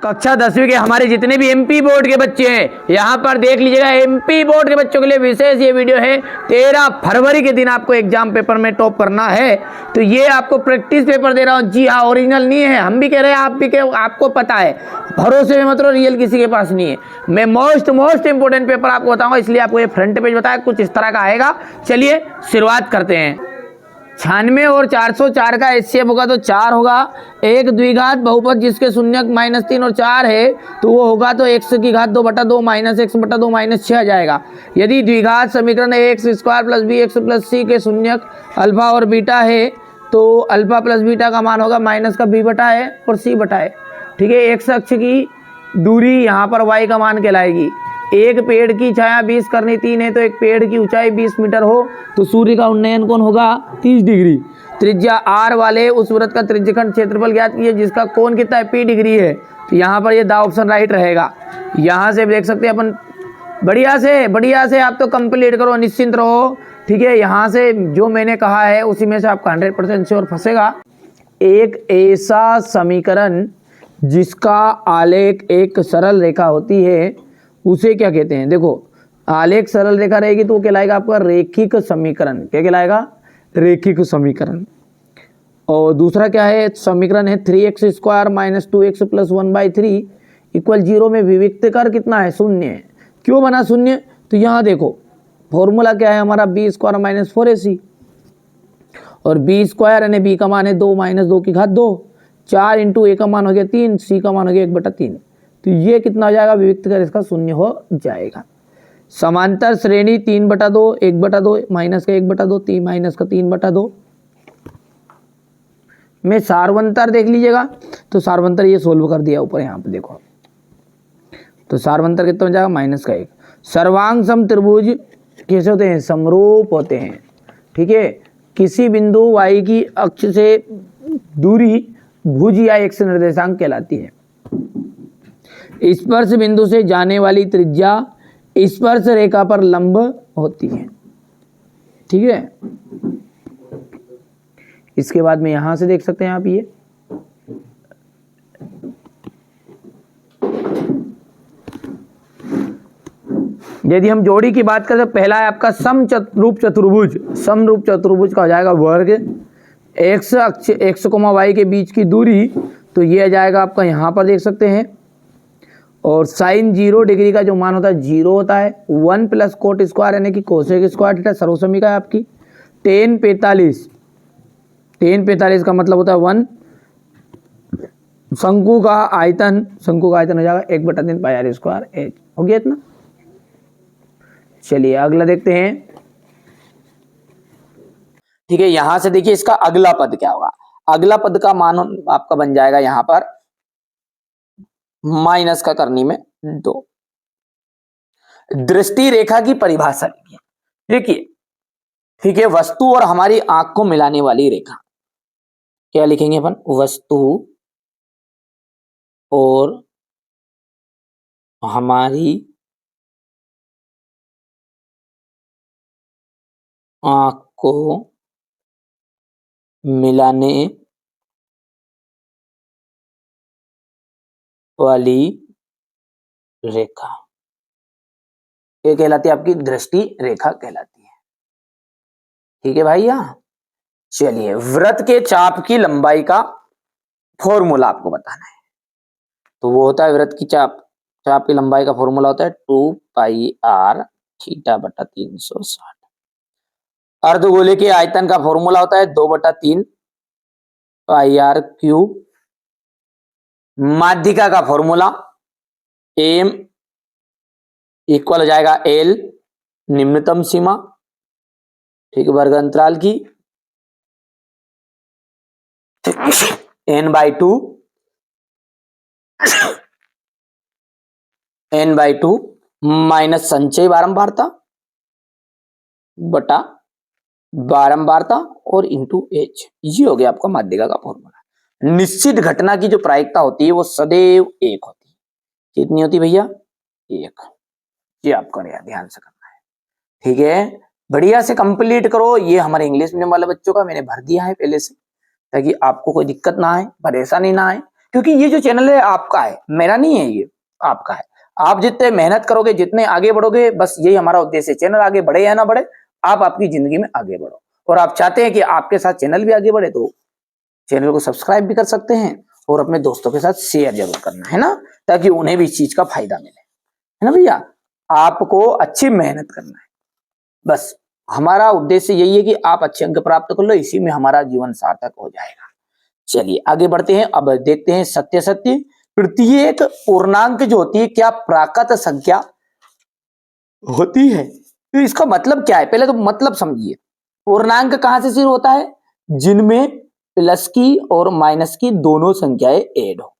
कक्षा 10वीं के हमारे जितने भी एमपी बोर्ड के बच्चे हैं यहाँ पर देख लीजिएगा। एमपी बोर्ड के बच्चों के लिए विशेष ये वीडियो है। 13 फरवरी के दिन आपको एग्जाम पेपर में टॉप करना है, तो ये आपको प्रैक्टिस पेपर दे रहा हूँ। जी हाँ, ओरिजिनल नहीं है, हम भी कह रहे हैं, आप भी आपको पता है, भरोसे में मतलब रियल किसी के पास नहीं है। मैं मोस्ट इंपोर्टेंट पेपर आपको बताऊंगा, इसलिए आपको ये फ्रंट पेज बताया, कुछ इस तरह का आएगा। चलिए शुरुआत करते हैं। 96 और 404 का एचसीएफ होगा तो 4 होगा। एक द्विघात बहुपद जिसके शून्यक -3 और 4 है तो वो होगा तो x की घात 2/2 - x/2 -6 आ जाएगा। यदि द्विघात समीकरण x² + bx + c के शून्यक अल्फा और बीटा है तो अल्फा + बीटा का मान होगा माइनस का b/a और c/a। ठीक है, x अक्ष की दूरी यहाँ पर y का मान कहलाएगी। एक पेड़ की छाया 20 करनी 3 है तो एक पेड़ की ऊंचाई 20 मीटर हो तो सूर्य का उन्नयन कोण होगा 30 डिग्री। त्रिज्या r वाले उस वृत्त का त्रिज्यखंड क्षेत्रफल ज्ञात कीजिए जिसका कोण कितना है, p डिग्री है। तो यहाँ पर ये दा ऑप्शन राइट रहेगा। यहाँ से देख सकते हैं अपन, बढ़िया से आप तो कंप्लीट करो, निश्चिंत रहो। ठीक है, यहाँ से जो मैंने कहा है उसी में से आपका 100% श्योर फंसेगा। एक ऐसा समीकरण जिसका आलेख एक सरल रेखा होती है उसे क्या कहते हैं? देखो, आलेख सरल रेखा रहेगी तो वो कहलाएगा आपका रेखिक समीकरण। क्या कहलाएगा? रेखिक समीकरण। और दूसरा क्या है? समीकरण है 3x² - 2x + 1/3 = 0 में विविक्त कर कितना है? शून्य है। क्यों बना शून्य? तो यहाँ देखो फॉर्मूला क्या है हमारा, b² - 4ac, और b² यानी b का मान है 2 - 2 की घात 2, 4 × a का मान हो गया 3, c का मान हो गया 1/3। तो ये कितना हो जाएगा? विविक्त कर इसका शून्य हो जाएगा। समांतर श्रेणी 3/2, 1/2, माइनस का 1/2, 3 माइनस का 3/2 में सार्वंतर देख लीजिएगा। तो सार्वंतर ये सोल्व कर दिया ऊपर, यहाँ पे देखो। तो सार्वंतर कितना हो जाएगा? -1। सर्वांग सम त्रिभुज कैसे होते हैं? समरूप होते हैं। ठीक है, किसी बिंदु y की अक्ष से दूरी भुज या x निर्देशांक कहलाती है। स्पर्श बिंदु से जाने वाली त्रिज्या स्पर्श रेखा पर लंब होती है। ठीक है, इसके बाद में यहां से देख सकते हैं आप, ये यदि हम जोड़ी की बात करें तो पहला है आपका समरूप चतुर्भुज। समरूप चतुर्भुज का हो जाएगा वर्ग x अक्ष x, y के बीच की दूरी, तो ये आ जाएगा आपका, यहाँ पर देख सकते हैं। और साइन 0 डिग्री का जो मान होता है 0 होता है। 1 + कोट स्क्वायर यानी कि कोसेक स्क्वायर थीटा सर्वसमीका है आपकी। tan 45 का मतलब होता है 1। शंकु का आयतन हो जाएगा 1/3 πr² h। हो गया इतना। चलिए अगला देखते हैं। ठीक है, यहां से देखिए इसका अगला पद क्या होगा। अगला पद का मान आपका बन जाएगा यहां पर माइनस का करनी में 2। दृष्टि रेखा की परिभाषा लिखिए। देखिए, ठीक है, वस्तु और हमारी आंख को मिलाने वाली रेखा, क्या लिखेंगे अपन? वस्तु और हमारी आंख को मिलाने वाली रेखा, ये कहलाती है आपकी दृष्टि रेखा कहलाती है। ठीक है भाई। यहां चलिए, वृत्त के चाप की लंबाई का फॉर्मूला आपको बताना है। तो वो होता है वृत्त की चाप की लंबाई का फॉर्मूला होता है 2πr θ/360। अर्धगोले के आयतन का फॉर्मूला होता है 2/3 πr³। माध्यिका का फॉर्मूला m इक्वल हो जाएगा l, निम्नतम सीमा, ठीक है, वर्ग अंतराल की n/2 माइनस संचय बारंबारता बटा बारंबारता और इंटू h। ये हो गया आपका माध्यिका का फॉर्मूला। निश्चित घटना की जो प्रायिकता होती है वो सदैव 1 होती है। कितनी होती भैया? 1। ये आपका ध्यान से करना है। ठीक है, बढ़िया से कंप्लीट करो। ये हमारे इंग्लिश मीडियम वाले बच्चों का मैंने भर दिया है पहले से, ताकि आपको कोई दिक्कत ना आए, परेशानी ना आए। क्योंकि ये जो चैनल है आपका है, मेरा नहीं है, ये आपका है। आप जितने मेहनत करोगे, जितने आगे बढ़ोगे, बस यही हमारा उद्देश्य है। चैनल आगे बढ़े या ना बढ़े, आप आपकी जिंदगी में आगे बढ़ो। और आप चाहते हैं कि आपके साथ चैनल भी आगे बढ़े, तो चैनल को सब्सक्राइब भी कर सकते हैं और अपने दोस्तों के साथ शेयर जरूर करना है ना, ताकि उन्हें भी इस चीज का फायदा मिले, है ना भैया। आपको अच्छी मेहनत करना है, बस हमारा उद्देश्य यही है कि आप अच्छे अंक प्राप्त कर लो, इसी में हमारा जीवन सार्थक हो जाएगा। चलिए आगे बढ़ते हैं। अब देखते हैं सत्य सत्य। प्रत्येक पूर्णांक जो होती है क्या प्राकृत संख्या होती है? तो इसका मतलब क्या है, पहले तो मतलब समझिए। पूर्णांक कहां से शुरू होता है? जिनमें प्लस की और माइनस की दोनों संख्याएं ऐड हो,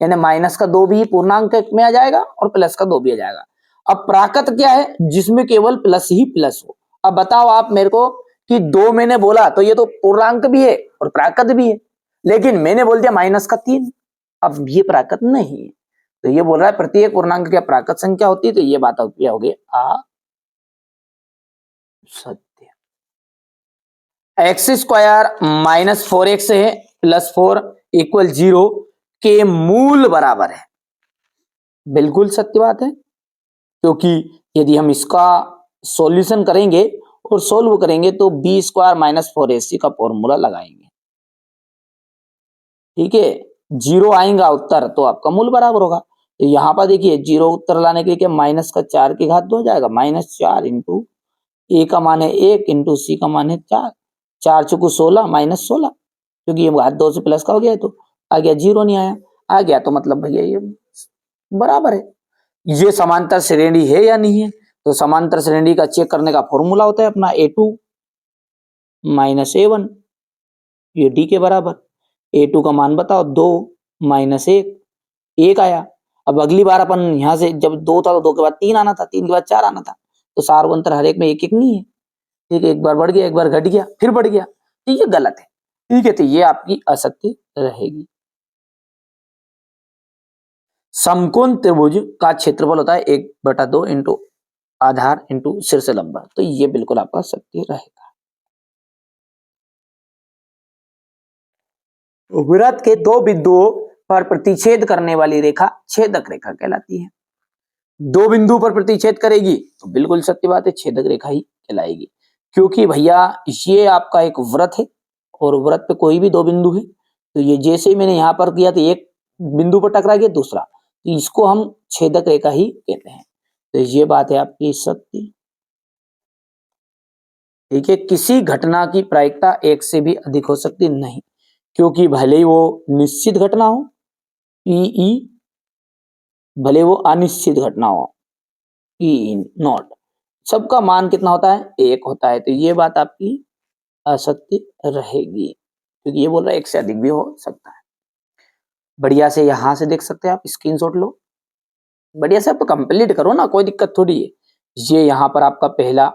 यानी माइनस का 2 भी पूर्णांक में आ जाएगा और प्लस का 2 भी आ जाएगा। अब प्राकृत क्या है? जिसमें केवल प्लस ही प्लस हो। अब बताओ आप मेरे को कि 2 मैंने बोला तो ये तो पूर्णांक भी है और प्राकृत भी है, लेकिन मैंने बोल दिया माइनस का 3, अब ये प्राकृत नहीं है। तो ये बोल रहा है प्रत्येक पूर्णांक क्या प्राकृत संख्या होती है? तो ये बात क्या हो गई? सत्य। एक्स स्क्वायर माइनस 4x है प्लस 4 इक्वल 0 के मूल बराबर है। बिल्कुल सत्य बात है, क्योंकि यदि हम इसका सॉल्यूशन करेंगे और सोल्व करेंगे तो बी स्क्वायर माइनस 4ac का फॉर्मूला लगाएंगे, ठीक है। 0 आएगा उत्तर तो आपका मूल बराबर होगा। तो यहां पर देखिए 0 उत्तर लाने के लिए क्या माइनस का 4 की घात 2 हो जाएगा, -4 इंटू ए का मान है 1 इंटू सी का मान है 4, 4 चुकू 16 -16, क्योंकि ये घात 2 से प्लस का हो गया, तो आ गया 0 नहीं आया, आ गया तो मतलब भैया ये बराबर है। ये समांतर श्रेणी है या नहीं है? तो समांतर श्रेणी का चेक करने का फॉर्मूला होता है अपना a2 माइनस a1, ये d के बराबर। a2 का मान बताओ 2 माइनस 1, 1 आया। अब अगली बार अपन यहां से जब 2 था तो 2 के बाद 3 आना था, 3 के बाद 4 आना था, तो सार्वंतर हर एक में 1 1 नहीं है, ठीक है। एक बार बढ़ गया, एक बार घट गया, फिर बढ़ गया, तो ये गलत है, ठीक है। तो ये आपकी असत्य रहेगी। समकोण त्रिभुज का क्षेत्रफल होता है 1/2 इंटू आधार इंटू शीर्ष लंबा, तो ये बिल्कुल आपका सत्य रहेगा। वृत्त के 2 बिंदुओं पर प्रतिच्छेद करने वाली रेखा छेदक रेखा कहलाती है। 2 बिंदु पर प्रतिच्छेद करेगी तो बिल्कुल सत्य बात है, छेदक रेखा ही कहलाएगी। क्योंकि भैया ये आपका एक वृत्त है और वृत्त पे कोई भी 2 बिंदु है, तो ये जैसे ही मैंने यहां पर किया तो एक बिंदु पर टकरा गया दूसरा, तो इसको हम छेदक रेखा ही कहते हैं। तो ये बात है आपकी सत्य, ठीक है। किसी घटना की प्रायिकता 1 से भी अधिक हो सकती नहीं, क्योंकि भले ही वो निश्चित घटना हो ई, भले वो अनिश्चित घटना हो ई नॉट, सबका मान कितना होता है? 1 होता है। तो ये बात आपकी असत्य रहेगी, क्योंकि ये बोल रहा है 1 से अधिक भी हो सकता है। बढ़िया से यहां से देख सकते हैं आप, स्क्रीनशॉट लो, बढ़िया से आप कंप्लीट करो ना, कोई दिक्कत थोड़ी है। ये यहां पर आपका पहला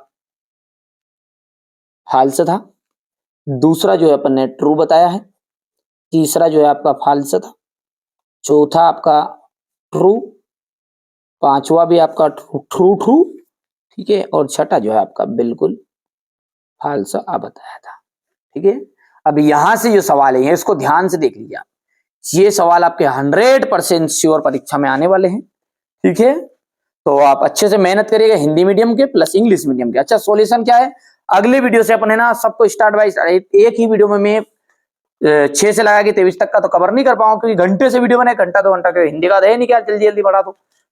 फाल्स था, दूसरा जो है अपन ने ट्रू बताया है, तीसरा जो है आपका फाल्स था, चौथा आपका ट्रू, पांचवा भी आपका ट्रू ट्रू, ठीक है, और छठा जो है आपका बिल्कुल फाल्स बताया था, ठीक है। अब यहां से जो सवाल है इसको ध्यान से देख लीजिए आप, ये सवाल आपके 100% श्योर परीक्षा में आने वाले हैं, ठीक है। तो आप अच्छे से मेहनत करिएगा, हिंदी मीडियम के प्लस इंग्लिश मीडियम के। अच्छा सॉल्यूशन क्या है, अगले वीडियो से अपन है ना सबको स्टार्ट बाय एक ही वीडियो में मैं 6 से लगा के 23 तक का तो कवर नहीं कर पाऊंगा, क्योंकि घंटे से वीडियो बने, घंटा 2 घंटा, हिंदी का है नहीं क्या जल्दी जल्दी बढ़ा दो,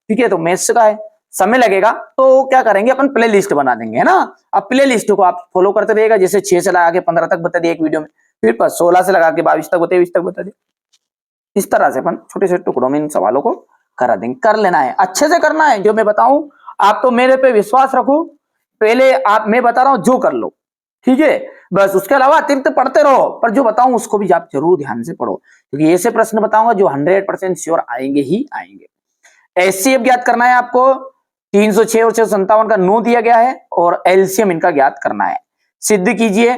ठीक है। तो मैथ्स का है, समय लगेगा, तो क्या करेंगे अपन प्ले लिस्ट बना देंगे, है ना। अब प्ले लिस्ट को आप फॉलो करते रहिएगा, जैसे 6 से लगा के 15 तक बता दिया एक वीडियो में, फिर 16 से लगा के 22 तक 23 तक बता दिया, इस तरह से अपन छोटे छोटे टुकड़ों में इन सवालों को करा देंगे। कर लेना है, अच्छे से करना है, जो मैं बताऊं आप तो मेरे पे विश्वास रखो, पहले आप मैं बता रहा हूं जो कर लो, ठीक है। बस उसके अलावा अतिरिक्त पढ़ते रहो, पर जो बताऊं उसको भी आप जरूर ध्यान से पढ़ो, क्योंकि ऐसे प्रश्न बताऊंगा जो 100% श्योर आएंगे ही आएंगे। एचसीएफ ज्ञात करना है आपको, 306 और 657 का 9 दिया गया है, और एलसीएम इनका ज्ञात करना है। सिद्ध कीजिए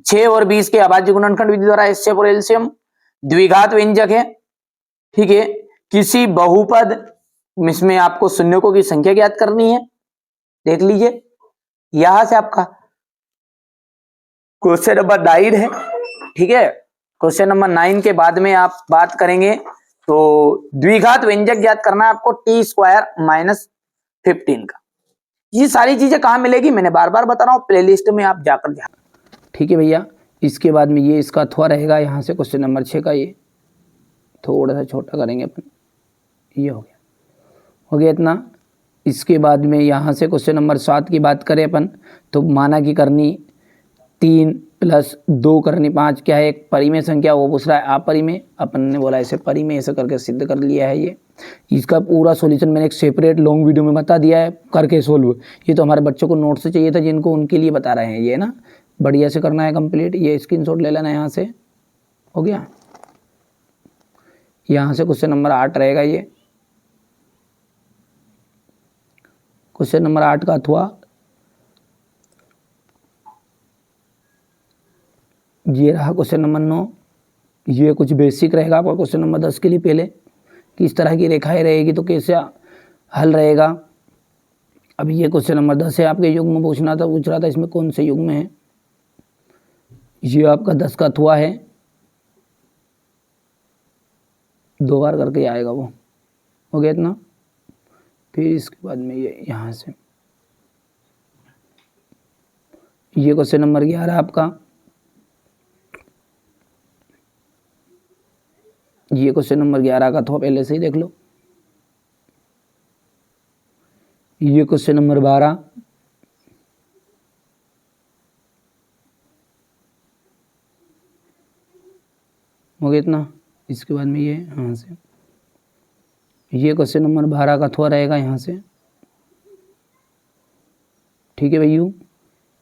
6 और 20 के अभाज्य गुणनखंड विधि द्वारा एचसीएफ और एलसीएम द्विघात व्यंजक है, ठीक है। किसी बहुपद इसमें आपको शून्यकों की संख्या ज्ञात करनी है, देख लीजिए यहां से आपका क्वेश्चन नंबर 9 है, ठीक है। क्वेश्चन नंबर 9 के बाद में आप बात करेंगे तो द्विघात व्यंजक ज्ञात करना है आपको टी स्क्वायर माइनस 15 का। ये सारी चीजें कहाँ मिलेगी, मैंने बार बार बता रहा हूँ, प्लेलिस्ट में आप जाकर ध्यान। ठीक है भैया, इसके बाद में ये इसका अथवा रहेगा यहाँ से क्वेश्चन नंबर 6 का, ये थोड़ा सा छोटा करेंगे अपन, ये हो गया इतना। इसके बाद में यहाँ से क्वेश्चन नंबर 7 की बात करें अपन तो माना की करनी 3 + 2 करनी 5 क्या है, एक परिमेय संख्या, वो पूछ रहा है अपरिमेय, अपन ने बोला ऐसे परिमेय ऐसे करके सिद्ध कर लिया है। ये इसका पूरा सॉल्यूशन मैंने एक सेपरेट लॉन्ग वीडियो में बता दिया है करके सोल्व। ये तो हमारे बच्चों को नोट से चाहिए था जिनको, उनके लिए बता रहे हैं ये ना, बढ़िया से करना है कंप्लीट। ये स्क्रीनशॉट ले लेना यहाँ से, हो गया। यहाँ से क्वेश्चन नंबर 8 रहेगा, ये क्वेश्चन नंबर 8 का अथवा ये रहा क्वेश्चन नंबर 9। ये कुछ बेसिक रहेगा आपका क्वेश्चन नंबर 10 के लिए, पहले किस तरह की रेखाएं रहेगी तो कैसे हल रहेगा। अब ये क्वेश्चन नंबर 10 है, आपके युग में पूछ रहा था इसमें कौन से युग में है। ये आपका 10 का अथवा है, 2 बार करके आएगा वो, हो गया इतना। फिर इसके बाद में ये यहाँ से ये क्वेश्चन नंबर 11 आपका, ये क्वेश्चन नंबर 11 का था, पहले से ही देख लो। ये क्वेश्चन नंबर 12, हो गया इतना। इसके बाद में ये यहाँ से ये क्वेश्चन नंबर 12 का थोड़ा रहेगा यहाँ से, ठीक है भैया।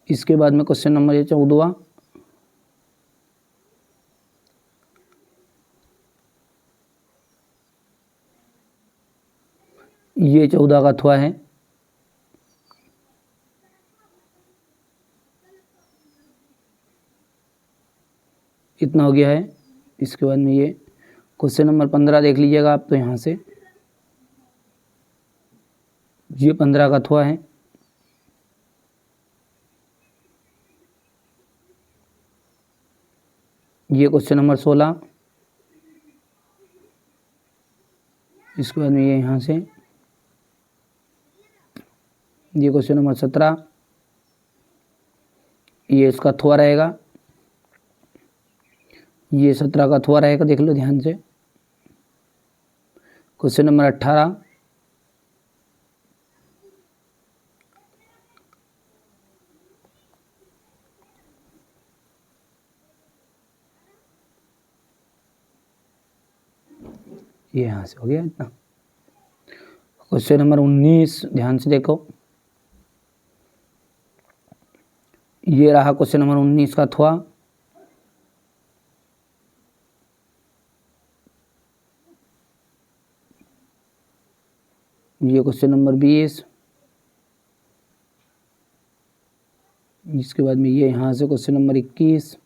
इसके बाद में क्वेश्चन नंबर ये 14, ये 14 का थोड़ा है, इतना हो गया है। इसके बाद में ये क्वेश्चन नंबर 15 देख लीजिएगा आप, तो यहाँ से ये 15 का थोड़ा है, ये क्वेश्चन नंबर 16, इसके बाद में ये यहाँ से ये क्वेश्चन नंबर 17, ये इसका थोड़ा रहेगा, ये 17 का थोड़ा रहेगा, देख लो ध्यान से। क्वेश्चन नंबर 18, ये यहाँ से हो गया इतना। क्वेश्चन नंबर 19 ध्यान से देखो, ये रहा क्वेश्चन नंबर 19 का थोड़ा, ये क्वेश्चन नंबर 20, इसके बाद में ये यहाँ से क्वेश्चन नंबर 21,